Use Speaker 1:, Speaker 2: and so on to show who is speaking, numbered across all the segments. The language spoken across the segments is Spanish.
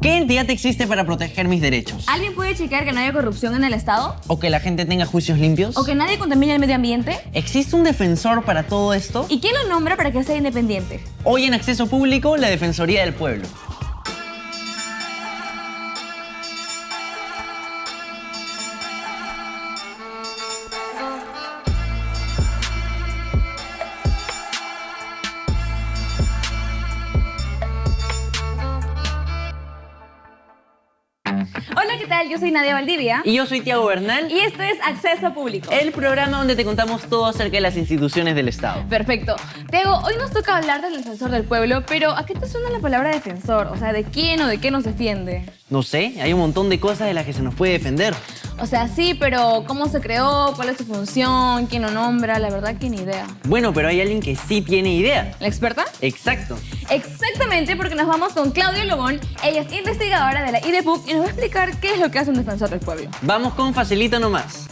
Speaker 1: ¿Qué entidad existe para proteger mis derechos?
Speaker 2: ¿Alguien puede checar que no haya corrupción en el Estado?
Speaker 1: ¿O que la gente tenga juicios limpios?
Speaker 2: ¿O que nadie contamine el medio ambiente?
Speaker 1: ¿Existe un defensor para todo esto?
Speaker 2: ¿Y quién lo nombra para que sea independiente?
Speaker 1: Hoy en Acceso Público, la Defensoría del Pueblo.
Speaker 2: Hola, ¿qué tal? Yo soy Nadia Valdivia.
Speaker 1: Y yo soy Tiago Bernal.
Speaker 2: Y esto es Acceso Público.
Speaker 1: El programa donde te contamos todo acerca de las instituciones del Estado.
Speaker 2: Perfecto. Tiago, hoy nos toca hablar del defensor del pueblo, pero ¿a qué te suena la palabra defensor? O sea, ¿de quién o de qué nos defiende?
Speaker 1: No sé, hay un montón de cosas de las que se nos puede defender.
Speaker 2: O sea, sí, pero ¿cómo se creó? ¿Cuál es su función? ¿Quién lo nombra? La verdad que ni idea.
Speaker 1: Bueno, pero hay alguien que sí tiene idea.
Speaker 2: ¿La experta?
Speaker 1: Exacto.
Speaker 2: Exactamente, porque nos vamos con Claudia Lobón. Ella es investigadora de la IDPUC y nos va a explicar qué es lo que hace un defensor del pueblo.
Speaker 1: Vamos con Facilito Nomás.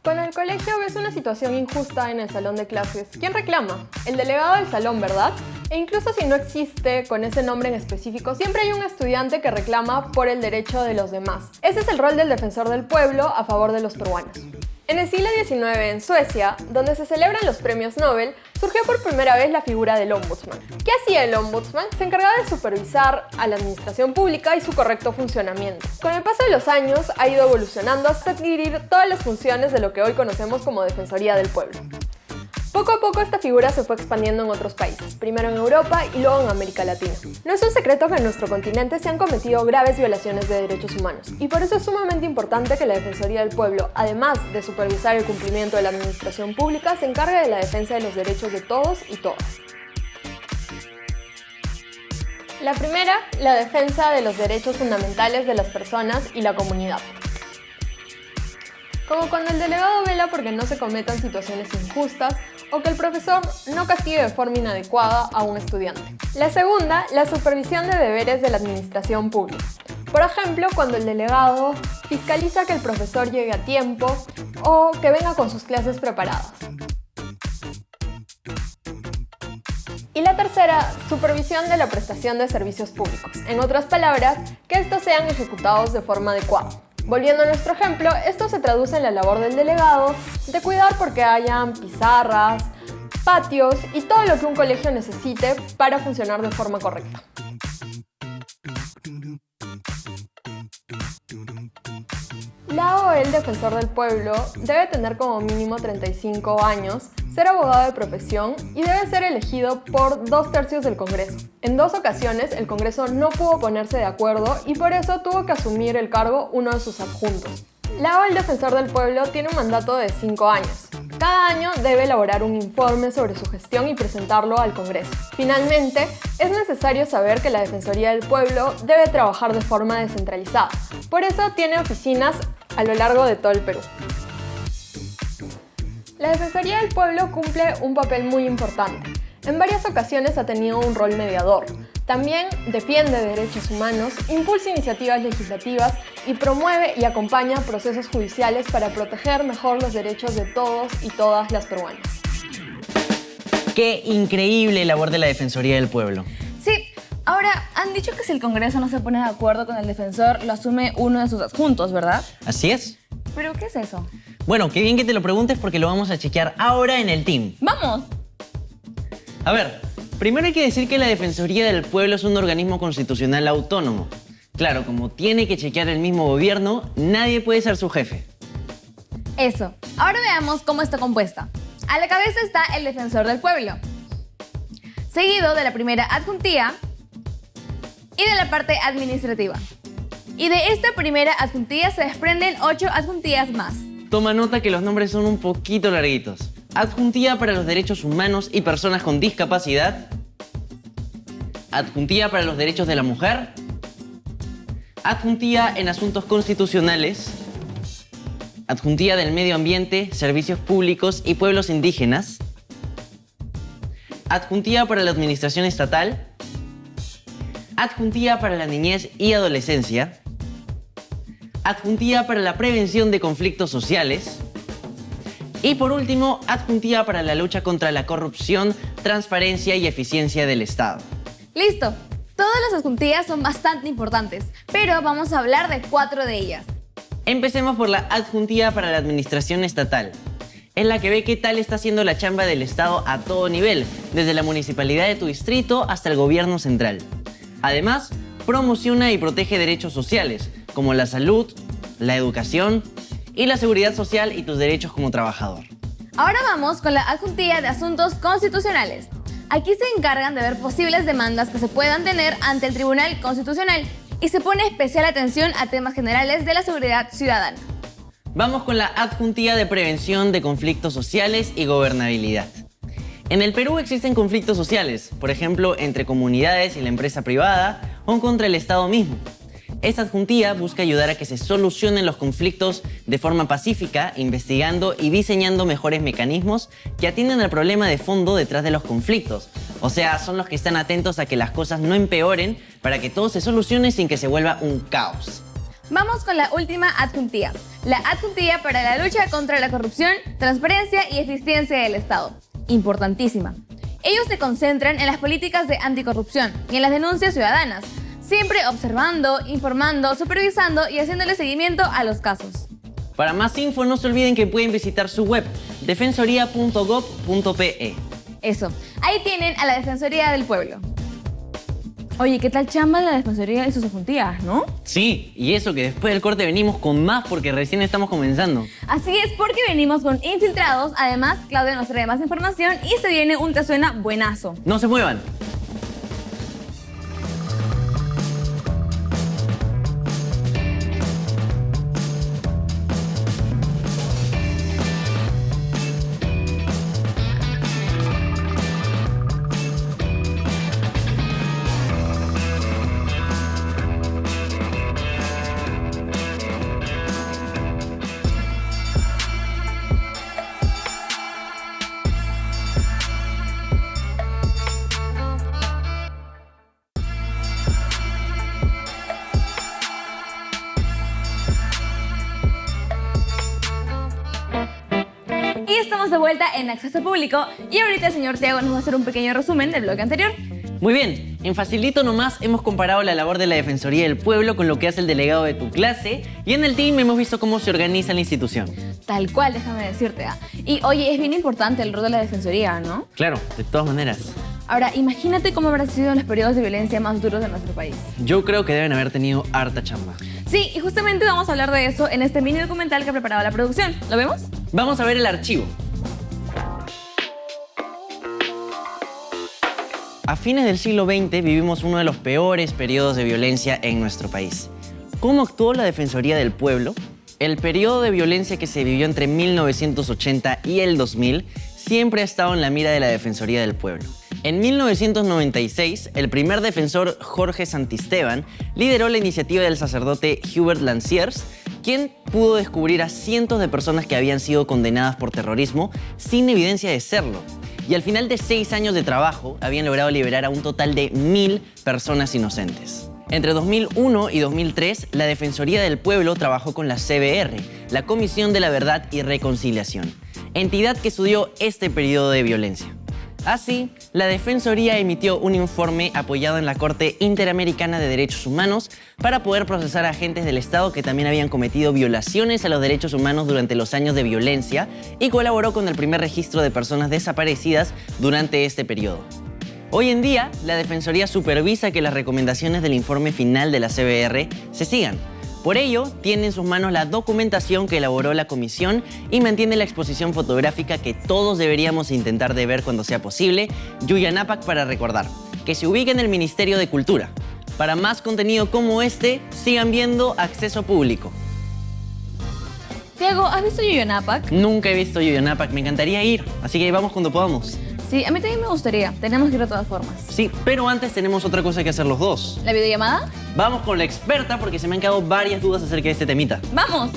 Speaker 3: Cuando en el colegio ves una situación injusta en el salón de clases, ¿quién reclama? El delegado del salón, ¿verdad? E incluso si no existe con ese nombre en específico, siempre hay un estudiante que reclama por el derecho de los demás. Ese es el rol del defensor del pueblo a favor de los peruanos. En el siglo XIX, en Suecia, donde se celebran los premios Nobel, surgió por primera vez la figura del ombudsman. ¿Qué hacía el ombudsman? Se encargaba de supervisar a la administración pública y su correcto funcionamiento. Con el paso de los años, ha ido evolucionando hasta adquirir todas las funciones de lo que hoy conocemos como Defensoría del Pueblo. Poco a poco esta figura se fue expandiendo en otros países, primero en Europa y luego en América Latina. No es un secreto que en nuestro continente se han cometido graves violaciones de derechos humanos, y por eso es sumamente importante que la Defensoría del Pueblo, además de supervisar el cumplimiento de la administración pública, se encargue de la defensa de los derechos de todos y todas. La primera, la defensa de los derechos fundamentales de las personas y la comunidad. Como cuando el delegado vela porque no se cometan situaciones injustas o que el profesor no castigue de forma inadecuada a un estudiante. La segunda, la supervisión de deberes de la administración pública. Por ejemplo, cuando el delegado fiscaliza que el profesor llegue a tiempo o que venga con sus clases preparadas. Y la tercera, supervisión de la prestación de servicios públicos. En otras palabras, que estos sean ejecutados de forma adecuada. Volviendo a nuestro ejemplo, esto se traduce en la labor del delegado de cuidar porque hayan pizarras, patios y todo lo que un colegio necesite para funcionar de forma correcta. La o el defensor del pueblo debe tener como mínimo 35 años, ser abogado de profesión y debe ser elegido por 2/3 del Congreso. En 2 ocasiones el Congreso no pudo ponerse de acuerdo y por eso tuvo que asumir el cargo uno de sus adjuntos. La o el defensor del pueblo tiene un mandato de 5 años. Cada año debe elaborar un informe sobre su gestión y presentarlo al Congreso. Finalmente, es necesario saber que la Defensoría del Pueblo debe trabajar de forma descentralizada. Por eso tiene oficinas a lo largo de todo el Perú. La Defensoría del Pueblo cumple un papel muy importante. En varias ocasiones ha tenido un rol mediador. También defiende derechos humanos, impulsa iniciativas legislativas y promueve y acompaña procesos judiciales para proteger mejor los derechos de todos y todas las peruanas.
Speaker 1: ¡Qué increíble labor de la Defensoría del Pueblo!
Speaker 2: Sí, ahora han dicho que si el Congreso no se pone de acuerdo con el defensor, lo asume uno de sus adjuntos, ¿verdad?
Speaker 1: Así es.
Speaker 2: ¿Pero qué es eso?
Speaker 1: Bueno, qué bien que te lo preguntes porque lo vamos a chequear ahora en el team.
Speaker 2: ¡Vamos!
Speaker 1: A ver, primero hay que decir que la Defensoría del Pueblo es un organismo constitucional autónomo. Claro, como tiene que chequear el mismo gobierno, nadie puede ser su jefe.
Speaker 2: Eso. Ahora veamos cómo está compuesta. A la cabeza está el defensor del pueblo, seguido de la primera adjuntía y de la parte administrativa. Y de esta primera adjuntía se desprenden 8 adjuntías más.
Speaker 1: Toma nota que los nombres son un poquito larguitos. Adjuntía para los derechos humanos y personas con discapacidad. Adjuntía para los derechos de la mujer. Adjuntía en asuntos constitucionales. Adjuntía del medio ambiente, servicios públicos y pueblos indígenas. Adjuntía para la administración estatal. Adjuntía para la niñez y adolescencia. Adjuntía para la prevención de conflictos sociales. Y por último, adjuntía para la lucha contra la corrupción, transparencia y eficiencia del Estado.
Speaker 2: Listo. Todas las adjuntías son bastante importantes, pero vamos a hablar de 4 de ellas.
Speaker 1: Empecemos por la adjuntía para la administración estatal. Es la que ve qué tal está haciendo la chamba del Estado a todo nivel, desde la municipalidad de tu distrito hasta el gobierno central. Además, promociona y protege derechos sociales, como la salud, la educación y la seguridad social y tus derechos como trabajador.
Speaker 2: Ahora vamos con la adjuntía de asuntos constitucionales. Aquí se encargan de ver posibles demandas que se puedan tener ante el Tribunal Constitucional y se pone especial atención a temas generales de la seguridad ciudadana.
Speaker 1: Vamos con la adjuntía de prevención de conflictos sociales y gobernabilidad. En el Perú existen conflictos sociales, por ejemplo, entre comunidades y la empresa privada o contra el Estado mismo. Esta adjuntía busca ayudar a que se solucionen los conflictos de forma pacífica, investigando y diseñando mejores mecanismos que atienden al problema de fondo detrás de los conflictos. O sea, son los que están atentos a que las cosas no empeoren para que todo se solucione sin que se vuelva un caos.
Speaker 2: Vamos con la última adjuntía. La adjuntía para la lucha contra la corrupción, transparencia y eficiencia del Estado. Importantísima. Ellos se concentran en las políticas de anticorrupción y en las denuncias ciudadanas, siempre observando, informando, supervisando y haciéndole seguimiento a los casos.
Speaker 1: Para más info, no se olviden que pueden visitar su web, defensoría.gov.pe.
Speaker 2: Eso, ahí tienen a la Defensoría del Pueblo. Oye, ¿qué tal chamba de la Defensoría y sus adjuntías, no?
Speaker 1: Sí, y eso que después del corte venimos con más porque recién estamos comenzando.
Speaker 2: Así es, porque venimos con infiltrados. Además, Claudia nos trae más información y se viene un Te Suena buenazo.
Speaker 1: No se muevan.
Speaker 2: Y estamos de vuelta en Acceso Público y ahorita el señor Thiago nos va a hacer un pequeño resumen del bloque anterior.
Speaker 1: Muy bien, en Facilito Nomás hemos comparado la labor de la Defensoría del Pueblo con lo que hace el delegado de tu clase y en el team hemos visto cómo se organiza la institución.
Speaker 2: Tal cual, déjame decirte. Y oye, es bien importante el rol de la Defensoría, ¿no?
Speaker 1: Claro, de todas maneras.
Speaker 2: Ahora, imagínate cómo habrán sido los periodos de violencia más duros de nuestro país.
Speaker 1: Yo creo que deben haber tenido harta chamba.
Speaker 2: Sí, y justamente vamos a hablar de eso en este mini documental que ha preparado la producción. ¿Lo vemos?
Speaker 1: Vamos a ver el archivo. A fines del siglo XX vivimos uno de los peores periodos de violencia en nuestro país. ¿Cómo actuó la Defensoría del Pueblo? El periodo de violencia que se vivió entre 1980 y el 2000 siempre ha estado en la mira de la Defensoría del Pueblo. En 1996, el primer defensor, Jorge Santisteban, lideró la iniciativa del sacerdote Hubert Lanciers, quien pudo descubrir a cientos de personas que habían sido condenadas por terrorismo sin evidencia de serlo. Y al final de 6 años de trabajo, habían logrado liberar a un total de 1000 personas inocentes. Entre 2001 y 2003, la Defensoría del Pueblo trabajó con la CBR, la Comisión de la Verdad y Reconciliación, entidad que estudió este periodo de violencia. Así, la Defensoría emitió un informe apoyado en la Corte Interamericana de Derechos Humanos para poder procesar a agentes del Estado que también habían cometido violaciones a los derechos humanos durante los años de violencia y colaboró con el primer registro de personas desaparecidas durante este periodo. Hoy en día, la Defensoría supervisa que las recomendaciones del informe final de la CBR se sigan. Por ello, tiene en sus manos la documentación que elaboró la comisión y mantiene la exposición fotográfica que todos deberíamos intentar de ver cuando sea posible, Yuyanapac para recordar, que se ubica en el Ministerio de Cultura. Para más contenido como este, sigan viendo Acceso Público.
Speaker 2: Thiago, ¿has visto Yuyanapac?
Speaker 1: Nunca he visto Yuyanapac, me encantaría ir, así que vamos cuando podamos.
Speaker 2: Sí, a mí también me gustaría. Tenemos que ir de todas formas.
Speaker 1: Sí, pero antes tenemos otra cosa que hacer los dos.
Speaker 2: ¿La videollamada?
Speaker 1: Vamos con la experta porque se me han quedado varias dudas acerca de este temita.
Speaker 2: ¡Vamos!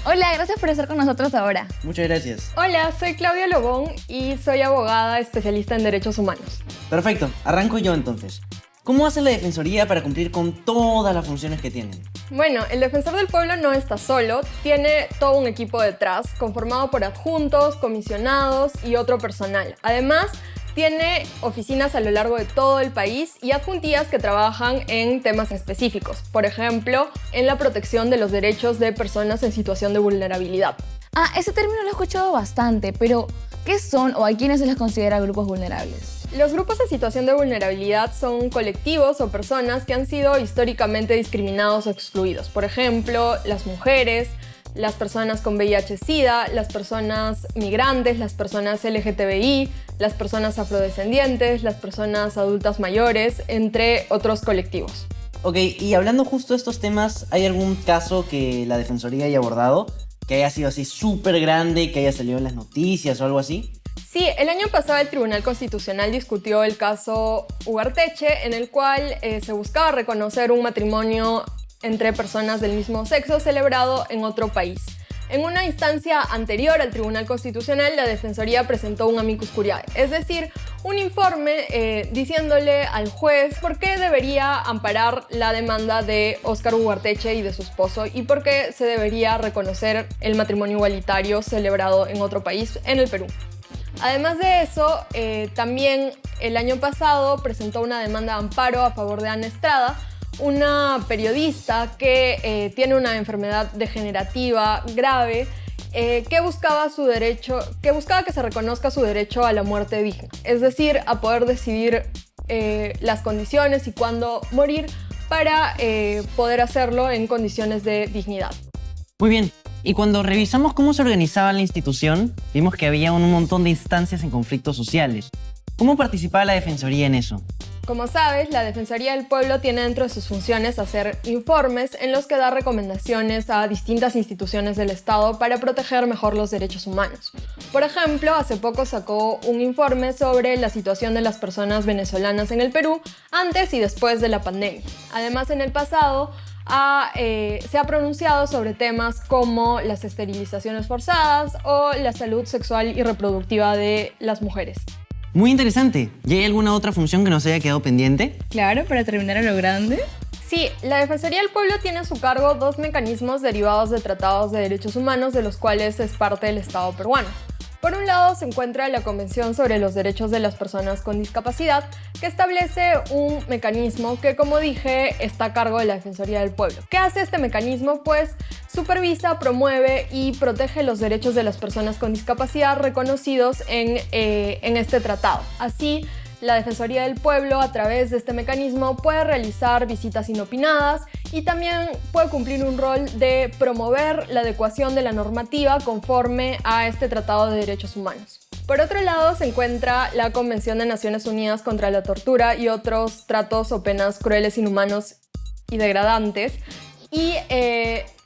Speaker 2: Hola, gracias por estar con nosotros ahora.
Speaker 1: Muchas gracias.
Speaker 3: Hola, soy Claudia Lobón y soy abogada especialista en derechos humanos.
Speaker 1: Perfecto, arranco yo entonces. ¿Cómo hace la Defensoría para cumplir con todas las funciones que tienen?
Speaker 3: Bueno, el defensor del pueblo no está solo, tiene todo un equipo detrás, conformado por adjuntos, comisionados y otro personal. Además, tiene oficinas a lo largo de todo el país y adjuntías que trabajan en temas específicos. Por ejemplo, en la protección de los derechos de personas en situación de vulnerabilidad.
Speaker 2: Ese término lo he escuchado bastante, pero ¿qué son o a quiénes se les considera grupos vulnerables?
Speaker 3: Los grupos en situación de vulnerabilidad son colectivos o personas que han sido históricamente discriminados o excluidos. Por ejemplo, las mujeres, las personas con VIH-Sida, las personas migrantes, las personas LGTBI, las personas afrodescendientes, las personas adultas mayores, entre otros colectivos.
Speaker 1: Ok, y hablando justo de estos temas, ¿hay algún caso que la Defensoría haya abordado? ¿Que haya sido así súper grande, que haya salido en las noticias o algo así?
Speaker 3: Sí, el año pasado el Tribunal Constitucional discutió el caso Ugarteche, en el cual se buscaba reconocer un matrimonio entre personas del mismo sexo celebrado en otro país. En una instancia anterior al Tribunal Constitucional, la Defensoría presentó un amicus curiae, es decir, un informe diciéndole al juez por qué debería amparar la demanda de Óscar Ugarteche y de su esposo y por qué se debería reconocer el matrimonio igualitario celebrado en otro país, en el Perú. Además de eso, también el año pasado presentó una demanda de amparo a favor de Ana Estrada, una periodista que tiene una enfermedad degenerativa grave que buscaba que se reconozca su derecho a la muerte digna, es decir, a poder decidir las condiciones y cuándo morir para poder hacerlo en condiciones de dignidad.
Speaker 1: Muy bien. Y cuando revisamos cómo se organizaba la institución, vimos que había un montón de instancias en conflictos sociales. ¿Cómo participaba la Defensoría en eso?
Speaker 3: Como sabes, la Defensoría del Pueblo tiene dentro de sus funciones hacer informes en los que da recomendaciones a distintas instituciones del Estado para proteger mejor los derechos humanos. Por ejemplo, hace poco sacó un informe sobre la situación de las personas venezolanas en el Perú antes y después de la pandemia. Además, en el pasado se ha pronunciado sobre temas como las esterilizaciones forzadas o la salud sexual y reproductiva de las mujeres.
Speaker 1: Muy interesante. ¿Y hay alguna otra función que nos haya quedado pendiente?
Speaker 2: Claro, para terminar a lo grande.
Speaker 3: Sí, la Defensoría del Pueblo tiene a su cargo dos mecanismos derivados de tratados de derechos humanos de los cuales es parte del Estado peruano. Por un lado se encuentra la Convención sobre los Derechos de las Personas con Discapacidad, que establece un mecanismo que, como dije, está a cargo de la Defensoría del Pueblo. ¿Qué hace este mecanismo? Pues supervisa, promueve y protege los derechos de las personas con discapacidad reconocidos en este tratado. Así, la Defensoría del Pueblo, a través de este mecanismo, puede realizar visitas inopinadas y también puede cumplir un rol de promover la adecuación de la normativa conforme a este Tratado de Derechos Humanos. Por otro lado, se encuentra la Convención de Naciones Unidas contra la Tortura y otros tratos o penas crueles, inhumanos y degradantes. Y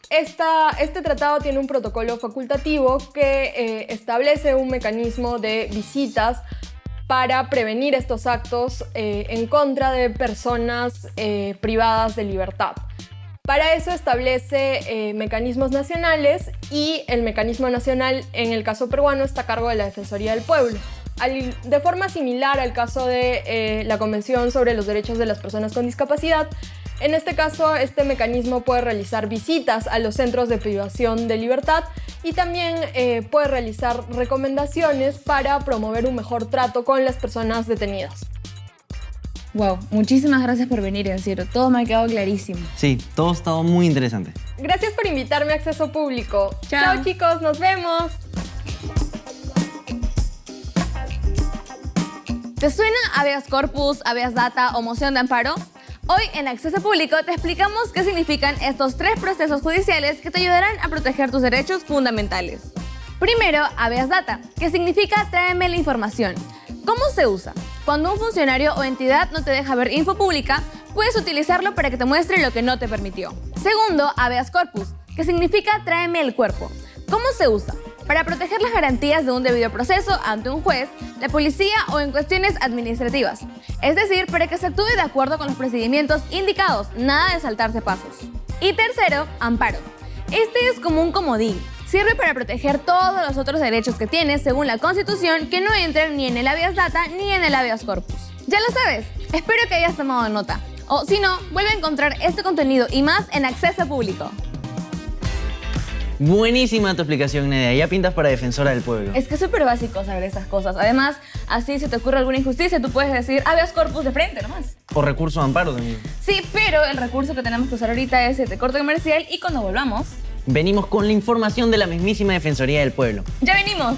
Speaker 3: este tratado tiene un protocolo facultativo que establece un mecanismo de visitas para prevenir estos actos en contra de personas privadas de libertad. Para eso establece mecanismos nacionales y el mecanismo nacional en el caso peruano está a cargo de la Defensoría del Pueblo. De forma similar al caso de la Convención sobre los Derechos de las Personas con Discapacidad, en este caso este mecanismo puede realizar visitas a los centros de privación de libertad y también puede realizar recomendaciones para promover un mejor trato con las personas detenidas.
Speaker 2: Wow, muchísimas gracias por venir, en serio. Todo me ha quedado clarísimo.
Speaker 1: Sí, todo ha estado muy interesante.
Speaker 3: Gracias por invitarme a Acceso Público.
Speaker 2: Chao.
Speaker 3: Chao chicos, nos vemos.
Speaker 2: ¿Te suena habeas corpus, habeas data o moción de amparo? Hoy en Acceso Público te explicamos qué significan estos tres procesos judiciales que te ayudarán a proteger tus derechos fundamentales. Primero, habeas data, que significa tráeme la información. ¿Cómo se usa? Cuando un funcionario o entidad no te deja ver info pública, puedes utilizarlo para que te muestre lo que no te permitió. Segundo, habeas corpus, que significa tráeme el cuerpo. ¿Cómo se usa? Para proteger las garantías de un debido proceso ante un juez, la policía o en cuestiones administrativas. Es decir, para que se actúe de acuerdo con los procedimientos indicados, nada de saltarse pasos. Y tercero, amparo. Este es como un comodín. Sirve para proteger todos los otros derechos que tienes según la Constitución que no entran ni en el habeas data ni en el habeas corpus. Ya lo sabes, Espero que hayas tomado nota. O si no, vuelve a encontrar este contenido y más en Acceso Público.
Speaker 1: Buenísima tu explicación, Nedia. Ya pintas para defensora del pueblo.
Speaker 2: Es que es súper básico saber esas cosas. Además, así si te ocurre alguna injusticia, tú puedes decir habeas corpus de frente nomás.
Speaker 1: O recurso de amparo también.
Speaker 2: Sí, pero el recurso que tenemos que usar ahorita es este corte comercial y cuando volvamos...
Speaker 1: Venimos con la información de la mismísima Defensoría del Pueblo.
Speaker 2: ¡Ya venimos!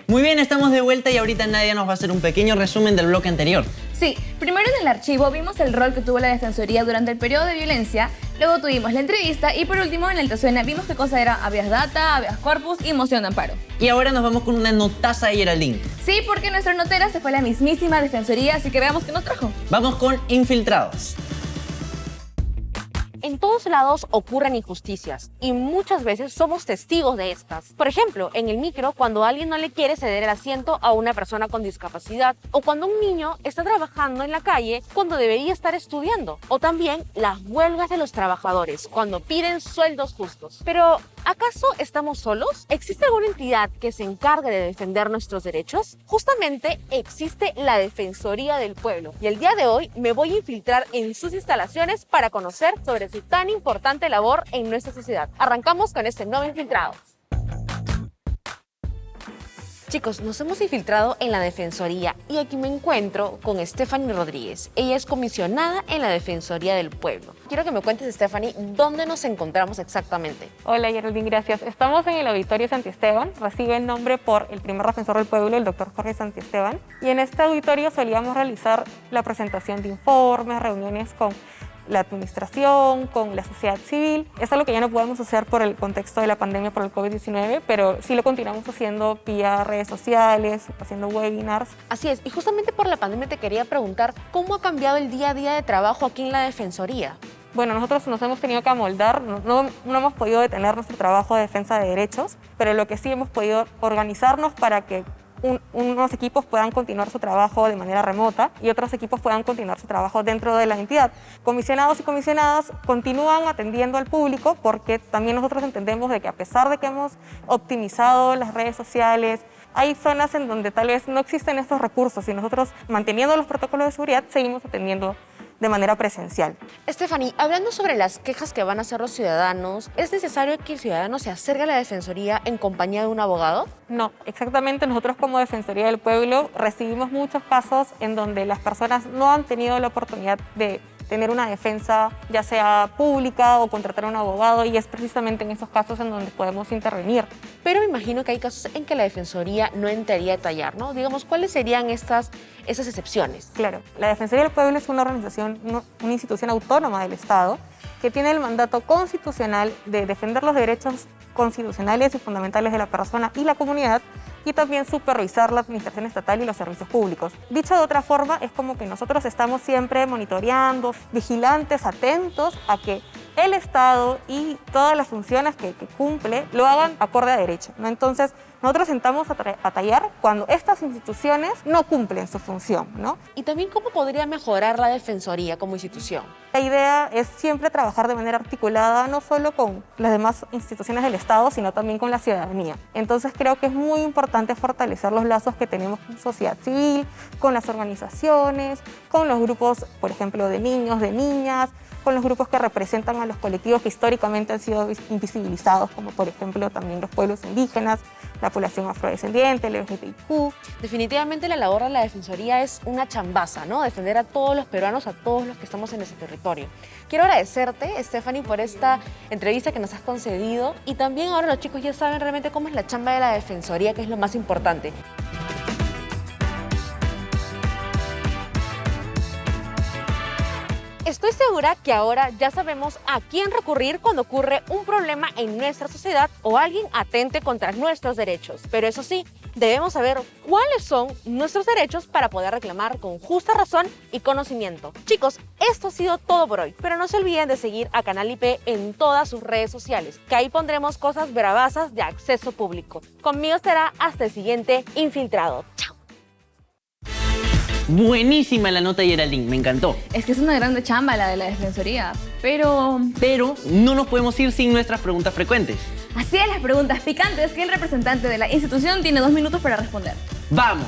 Speaker 1: Muy bien, estamos de vuelta y ahorita Nadia nos va a hacer un pequeño resumen del bloque anterior.
Speaker 2: Sí, primero en el archivo vimos el rol que tuvo la Defensoría durante el periodo de violencia, luego tuvimos la entrevista y por último en el Te Suena vimos qué cosa era habeas data, habeas corpus y moción de amparo.
Speaker 1: Y ahora nos vamos con una notaza de Geraldine.
Speaker 2: Sí, porque nuestra notera se fue a la mismísima Defensoría, así que veamos qué nos trajo.
Speaker 1: Vamos con infiltrados.
Speaker 4: En todos lados ocurren injusticias y muchas veces somos testigos de estas. Por ejemplo, en el micro, cuando alguien no le quiere ceder el asiento a una persona con discapacidad, o cuando un niño está trabajando en la calle cuando debería estar estudiando, o también las huelgas de los trabajadores cuando piden sueldos justos. Pero, ¿acaso estamos solos? ¿Existe alguna entidad que se encargue de defender nuestros derechos? Justamente existe la Defensoría del Pueblo y el día de hoy me voy a infiltrar en sus instalaciones para conocer sobre su tan importante labor en nuestra sociedad. Arrancamos con este nuevo Infiltrados. Chicos, nos hemos infiltrado en la Defensoría y aquí me encuentro con Stephanie Rodríguez. Ella es comisionada en la Defensoría del Pueblo. Quiero que me cuentes, Stephanie, ¿dónde nos encontramos exactamente?
Speaker 5: Hola, Geraldine, gracias. Estamos en el Auditorio Santiesteban. Recibe el nombre por el primer defensor del pueblo, el doctor Jorge Santiesteban. Y en este auditorio solíamos realizar la presentación de informes, reuniones con la administración, con la sociedad civil. Es algo que ya no podemos hacer por el contexto de la pandemia por el COVID-19, pero sí lo continuamos haciendo vía redes sociales, haciendo webinars.
Speaker 4: Así es, y justamente por la pandemia te quería preguntar, ¿cómo ha cambiado el día a día de trabajo aquí en la Defensoría?
Speaker 5: Bueno, nosotros nos hemos tenido que amoldar, no hemos podido detener nuestro trabajo de defensa de derechos, pero lo que sí hemos podido organizarnos para que unos equipos puedan continuar su trabajo de manera remota y otros equipos puedan continuar su trabajo dentro de la entidad. Comisionados y comisionadas continúan atendiendo al público porque también nosotros entendemos de que a pesar de que hemos optimizado las redes sociales, hay zonas en donde tal vez no existen estos recursos y nosotros, manteniendo los protocolos de seguridad, seguimos atendiendo de manera presencial.
Speaker 4: Stephanie, hablando sobre las quejas que van a hacer los ciudadanos, ¿es necesario que el ciudadano se acerque a la Defensoría en compañía de un abogado?
Speaker 5: No, exactamente. Nosotros como Defensoría del Pueblo recibimos muchos casos en donde las personas no han tenido la oportunidad de tener una defensa, ya sea pública o contratar a un abogado, y es precisamente en esos casos en donde podemos intervenir.
Speaker 4: Pero me imagino que hay casos en que la Defensoría no entraría a detallar, ¿no? Digamos, ¿cuáles serían esas excepciones?
Speaker 5: Claro, la Defensoría del Pueblo es una organización, una institución autónoma del Estado que tiene el mandato constitucional de defender los derechos constitucionales y fundamentales de la persona y la comunidad, y también supervisar la administración estatal y los servicios públicos. Dicho de otra forma, es como que nosotros estamos siempre monitoreando, vigilantes, atentos a que el Estado y todas las funciones que cumple lo hagan acorde a derecho, ¿no? Entonces, nosotros sentamos a tallar cuando estas instituciones no cumplen su función, ¿no?
Speaker 4: Y también, ¿cómo podría mejorar la Defensoría como institución?
Speaker 5: La idea es siempre trabajar de manera articulada, no solo con las demás instituciones del Estado, sino también con la ciudadanía. Entonces creo que es muy importante fortalecer los lazos que tenemos con sociedad civil, con las organizaciones, con los grupos, por ejemplo, de niños, de niñas, con los grupos que representan a los colectivos que históricamente han sido invisibilizados, como por ejemplo también los pueblos indígenas, la población afrodescendiente, el LGBTIQ.
Speaker 4: Definitivamente la labor de la Defensoría es una chambaza, ¿no? Defender a todos los peruanos, a todos los que estamos en ese territorio. Quiero agradecerte, Stephanie, por esta entrevista que nos has concedido, y también ahora los chicos ya saben realmente cómo es la chamba de la Defensoría, que es lo más importante. Estoy segura que ahora ya sabemos a quién recurrir cuando ocurre un problema en nuestra sociedad o alguien atente contra nuestros derechos. Pero eso sí, Debemos saber cuáles son nuestros derechos para poder reclamar con justa razón y conocimiento. Chicos, esto ha sido todo por hoy, pero no se olviden de seguir a Canal IP en todas sus redes sociales, que ahí pondremos cosas bravasas de acceso público. Conmigo será hasta el siguiente Infiltrado. ¡Chao!
Speaker 1: Buenísima la nota, Geraldine, me encantó.
Speaker 2: Es que es una grande chamba la de la Defensoría, pero
Speaker 1: no nos podemos ir sin nuestras preguntas frecuentes.
Speaker 2: así es, las preguntas picantes que el representante de la institución tiene 2 minutos para responder.
Speaker 1: ¡Vamos!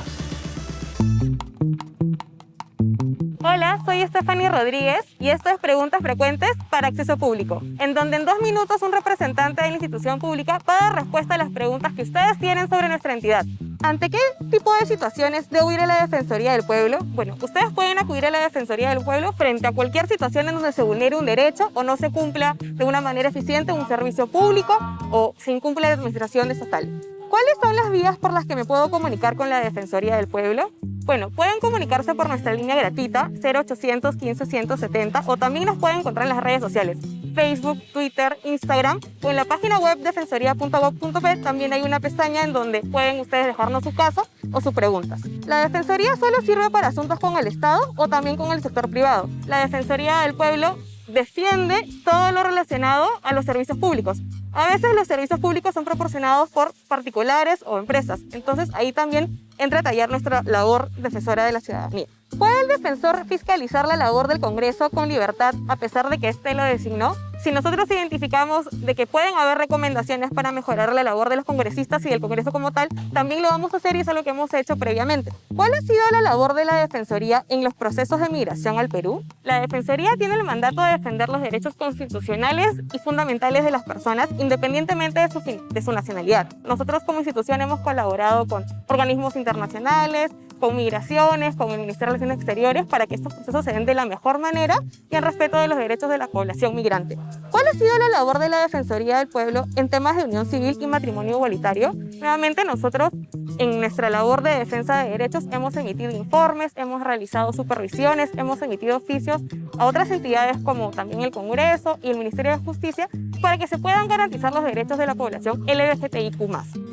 Speaker 5: Hola, soy Stephanie Rodríguez y esto es Preguntas Frecuentes para Acceso Público, en donde en 2 minutos un representante de la institución pública va a dar respuesta a las preguntas que ustedes tienen sobre nuestra entidad. ¿Ante qué tipo de situaciones debo ir a la Defensoría del Pueblo? Bueno, ustedes pueden acudir a la Defensoría del Pueblo frente a cualquier situación en donde se vulnere un derecho o no se cumpla de una manera eficiente un servicio público o se incumple la administración estatal. ¿Cuáles son las vías por las que me puedo comunicar con la Defensoría del Pueblo? Bueno, pueden comunicarse por nuestra línea gratuita 0800 15 170 o también nos pueden encontrar en las redes sociales Facebook, Twitter, Instagram o en la página web defensoría.gov.p. También hay una pestaña en donde pueden ustedes dejarnos su caso o sus preguntas. La Defensoría solo sirve para asuntos con el Estado o también con el sector privado. La Defensoría del Pueblo defiende todo lo relacionado a los servicios públicos. A veces los servicios públicos son proporcionados por particulares o empresas, entonces ahí también entra a tallar nuestra labor defensora de la ciudadanía. ¿Puede el defensor fiscalizar la labor del Congreso con libertad a pesar de que éste lo designó? Si nosotros identificamos de que pueden haber recomendaciones para mejorar la labor de los congresistas y del Congreso como tal, también lo vamos a hacer y es algo que hemos hecho previamente. ¿Cuál ha sido la labor de la Defensoría en los procesos de migración al Perú? La Defensoría tiene el mandato de defender los derechos constitucionales y fundamentales de las personas independientemente de su nacionalidad. Nosotros como institución hemos colaborado con organismos internacionales, con migraciones, con el Ministerio de Relaciones Exteriores para que estos procesos se den de la mejor manera y en respeto de los derechos de la población migrante. ¿Cuál ha sido la labor de la Defensoría del Pueblo en temas de unión civil y matrimonio igualitario? Nuevamente nosotros en nuestra labor de defensa de derechos hemos emitido informes, hemos realizado supervisiones, hemos emitido oficios a otras entidades como también el Congreso y el Ministerio de Justicia para que se puedan garantizar los derechos de la población LGBTIQ+.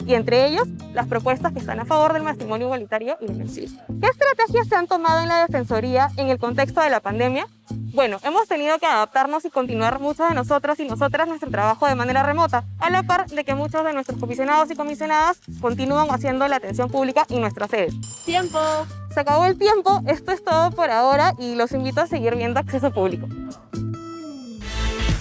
Speaker 5: Y entre ellos, las propuestas que están a favor del matrimonio igualitario y la unión civil. ¿Qué estrategias se han tomado en la Defensoría en el contexto de la pandemia? Bueno, hemos tenido que adaptarnos y continuar muchos de nosotros y nosotras nuestro trabajo de manera remota, a la par de que muchos de nuestros comisionados y comisionadas continúan haciendo la atención pública en nuestras sedes.
Speaker 4: ¡Tiempo!
Speaker 5: Se acabó el tiempo, esto es todo por ahora y los invito a seguir viendo Acceso Público.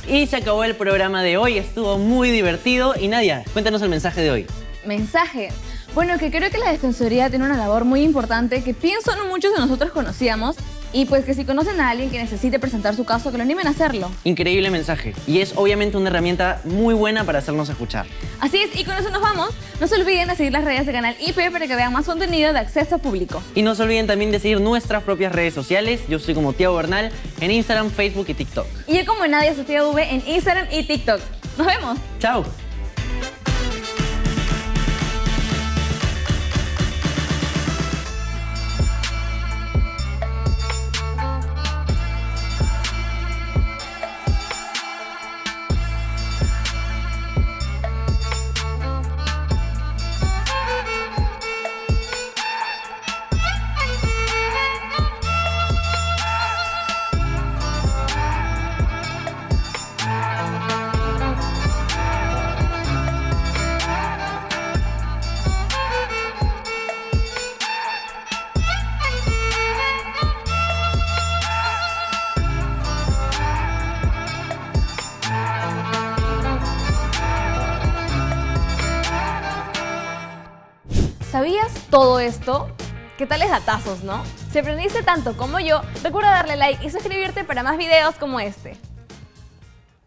Speaker 1: Y se acabó el programa de hoy, estuvo muy divertido. Y Nadia, cuéntanos el mensaje de hoy.
Speaker 2: Mensaje. Bueno, que creo que la Defensoría tiene una labor muy importante que pienso no muchos de nosotros conocíamos y pues que si conocen a alguien que necesite presentar su caso, que lo animen a hacerlo.
Speaker 1: Increíble mensaje. Y es obviamente una herramienta muy buena para hacernos escuchar.
Speaker 2: Así es, y con eso nos vamos. No se olviden de seguir las redes de Canal IP para que vean más contenido de acceso público.
Speaker 1: Y no se olviden también de seguir nuestras propias redes sociales. Yo soy como Tiago Bernal en Instagram, Facebook y TikTok.
Speaker 2: Y yo como Nadia Sofía V en Instagram y TikTok. ¡Nos vemos!
Speaker 1: ¡Chao!
Speaker 2: ¿Sabías todo esto? ¿Qué tales datazos, no? Si aprendiste tanto como yo, recuerda darle like y suscribirte para más videos como este.